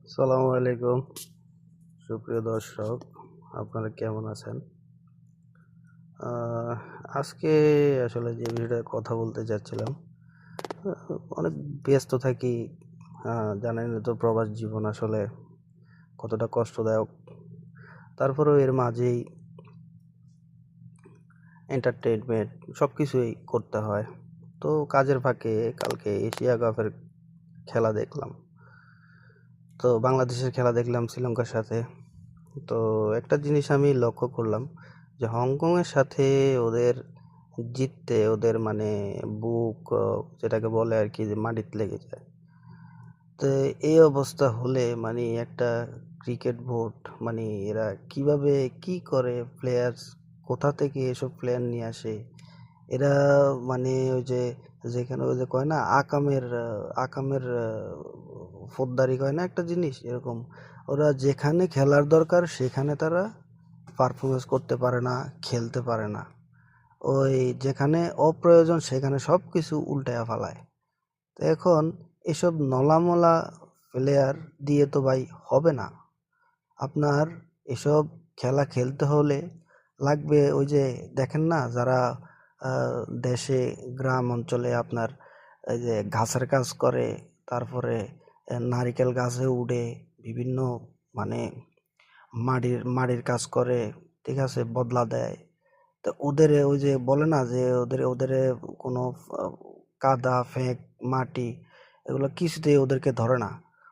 আসসালামু আলাইকুম সুপ্রিয় দর্শক, আপনারা কেমন আছেন? আহ, আজকে আসলে যে বিষয়টা কথা বলতে চাচ্ছিলাম, অনেক ব্যস্ত থাকি। জানেন তো প্রবাস জীবন আসলে কতটা কষ্টদায়ক। তারপরেও এর মাঝেই এন্টারটেনমেন্ট সব কিছুই করতে হয়। তো কাজের ফাঁকে কালকে এশিয়া কাপের খেলা দেখলাম। তো বাংলাদেশের খেলা দেখলাম শ্রীলঙ্কার সাথে। তো একটা জিনিস আমি লক্ষ্য করলাম যে হংকংয়ের সাথে ওদের জিততে ওদের মানে বুক যেটাকে বলে আর কি, যে মাটিতে লেগে যায়। তো এই অবস্থা হলে মানে একটা ক্রিকেট বোর্ড মানে এরা কিভাবে কি করে, প্লেয়ার্স কোথা থেকে এসব প্লেয়ার নিয়ে আসে এরা, মানে ওই যে যেখানে ওই যে কয় না আকামের ফৌজদারি কয় না একটা জিনিস এরকম। ওরা যেখানে খেলার দরকার সেখানে তারা পারফরমেন্স করতে পারে না, খেলতে পারে না। ওই যেখানে অপ্রয়োজন সেখানে সব কিছু উল্টায়া ফেলায়। তো এখন এসব নলামলা প্লেয়ার দিয়ে তো ভাই হবে না। আপনার এসব খেলা খেলতে হলে লাগবে ওই যে দেখেন না যারা দেশে গ্রাম অঞ্চলে আপনার এই যে ঘাসের কাজ করে, তারপরে নারিকেল গাছে উঠে বিভিন্ন মানে মাড়ির কাজ করে, ঠিক আছে, বদলা দেয়। তো ওদের ওই যে বলে না যে ওদের কোনো আহ, কাদা ফেক মাটি এগুলো কিছুতেই ওদেরকে ধরে না।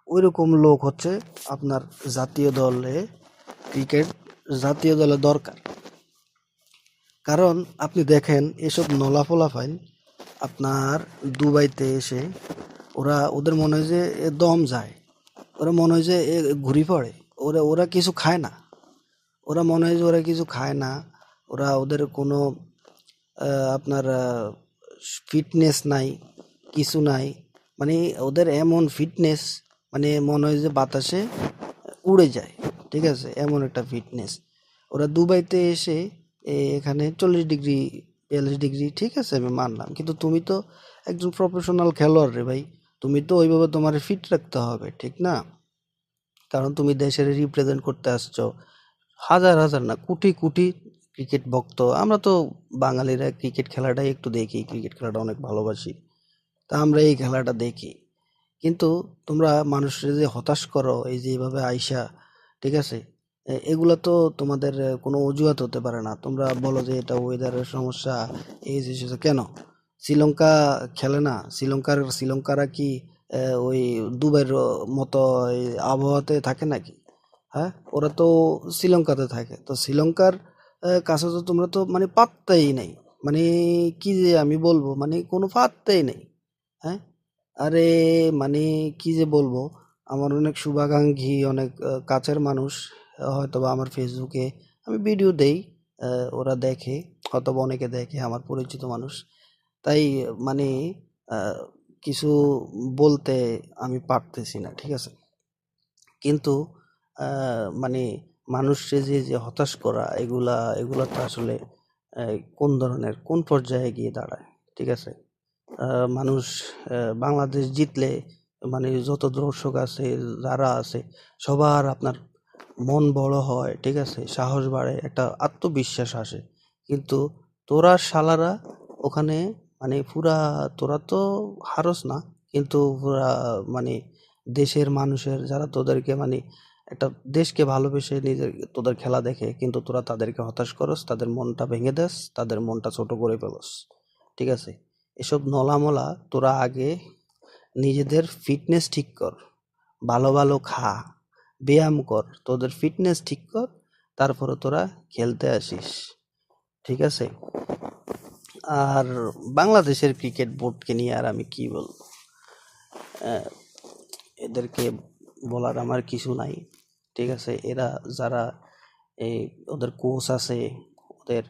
ওই রকম লোক হচ্ছে আপনার জাতীয় দলে, ক্রিকেট জাতীয় দলে দরকার। কারণ আপনি দেখেন এসব নলা ফলাফাইন আপনার দুবাইতে এসে ওদের মনে হয় যে দম যায়, ওরা মনে হয় যে ঘুরি পড়ে, ওরা ওরা কিছু খায় না। ওরা মনে হয় যে ওরা কিছু খায় না। ওদের কোনো আপনার ফিটনেস নাই, কিছু নাই। মানে ওদের এমন ফিটনেস, মানে মনে হয় যে বাতাসে উড়ে যায়, ঠিক আছে, এমন একটা ফিটনেস। ওরা দুবাইতে এসে এখানে 40 ডিগ্রি 42 ডিগ্রি, ঠিক আছে আমি মানলাম, কিন্তু তুমি তো একজন প্রফেশনাল খেলোয়াড় রে ভাই। তুমি তো ওইভাবে তোমার ফিট রাখতে হবে, ঠিক না? কারণ তুমি দেশের রিপ্রেজেন্ট করতে আসছো। হাজার হাজার না, কোটি কোটি ক্রিকেট ভক্ত আমরা তো বাঙালিরা ক্রিকেট খেলাটাই একটু দেখি, ক্রিকেট খেলাটা অনেক ভালোবাসি। তা আমরা এই খেলাটা দেখি। কিন্তু তোমরা মানুষের যে হতাশ করো এই যে এইভাবে আইসা, ঠিক আছে, এগুলা তো তোমাদের কোনো অজুহাত হতে পারে না। তোমরা বলো যে এটা ওয়েদারের সমস্যা, এই যে সে কেন শ্রীলঙ্কা খেলে না? শ্রীলঙ্কারা কি ওই দুবাইয়ের মতো এই আবহাওয়াতে থাকে নাকি? হ্যাঁ, ওরা তো শ্রীলঙ্কাতে থাকে। তো শ্রীলঙ্কার কাছে তো তোমরা তো মানে পাত্তাই নেই। মানে কি যে আমি বলবো, মানে কোনো পাত্তাই নেই। হ্যাঁ, আরে মানে কি যে বলবো, আমার অনেক শুভাকাঙ্ক্ষী, অনেক কাছের মানুষ হয়তোবা আমার ফেসবুকে আমি ভিডিও দেই, ওরা দেখে, অথবা অনেকে দেখে আমার পরিচিত মানুষ। তাই মানে আহ, কিছু বলতে আমি পারতেছি না, ঠিক আছে। কিন্তু মানে মানুষকে যে হতাশ করা এগুলা তো আসলে কোন ধরনের কোন পর্যায়ে গিয়ে দাঁড়ায়, ঠিক আছে। মানুষ বাংলাদেশ জিতলে মানে যত দর্শক আছে যারা আছে সবার আপনার মন বড় হয়, ঠিক আছে, সাহস বাড়ে, একটা আত্মবিশ্বাস আসে। কিন্তু তোরা শালারা ওখানে মানে পুরা, তোরা তো হারস না, কিন্তু পুরা মানে দেশের মানুষের যারা তোদেরকে মানে একটা দেশকে ভালোবেসে নিজের তোদের খেলা দেখে, কিন্তু তোরা তাদেরকে হতাশ করস, তাদের মনটা ভেঙে দেস, তাদের মনটা ছোট করে ফেলস, ঠিক আছে। এসব নলামলা তোরা আগে নিজেদের ফিটনেস ঠিক কর, ভালো ভালো খা, ব্যায়াম কর, তোদের ফিটনেস ঠিক কর, তারপরে তোরা খেলতে আসিস, ঠিক আছে। আর বাংলাদেশের ক্রিকেট বোর্ডকে নিয়ে আর আমি কি বলবো? আহ, এদেরকে বলার আমার কিছু নাই, ঠিক আছে। এরা যারা এই ওদের কোচ আছে, ওদের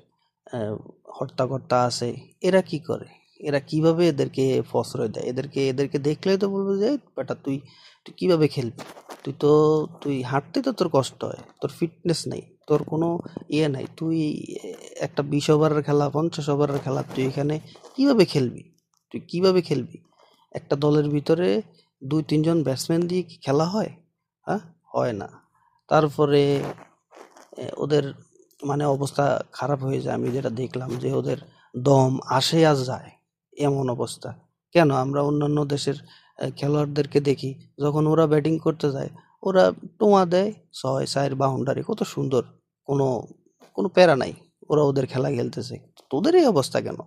আহ, হর্তাকর্তা আছে, এরা কি করে, এরা কিভাবে এদেরকে প্রশ্রয় দেয়? এদেরকে দেখলেই তো বলবো যে বেটা তুই তুই কিভাবে খেলবি? তুই হাঁটতে তো তোর কষ্ট হয়, তোর ফিটনেস নেই, তোর কোনো ইয়ে নাই, তুই একটা 20 ওভারের খেলা 50 ওভারের খেলা তুই এখানে কিভাবে খেলবি? তুই কিভাবে খেলবি? একটা দলের ভিতরে 2-3 জন ব্যাটসম্যান দিয়ে কি খেলা হয়? হ্যাঁ? হয় না। তারপরে ওদের মানে অবস্থা খারাপ হয়ে যায়। আমি যেটা দেখলাম যে ওদের দম আসে আর যায়, এমন অবস্থা। কেন? আমরা অন্যান্য দেশের খেলোয়াড়দেরকে দেখি, যখন ওরা ব্যাটিং করতে যায়, ওরা টোঁয়া দেয় ৬-৪ বাউন্ডারি, কত সুন্দর। কোনো কোনো প্যারা নাই। ওরা ওদের খেলা খেলতেছে। তোদের এই অবস্থা কেন?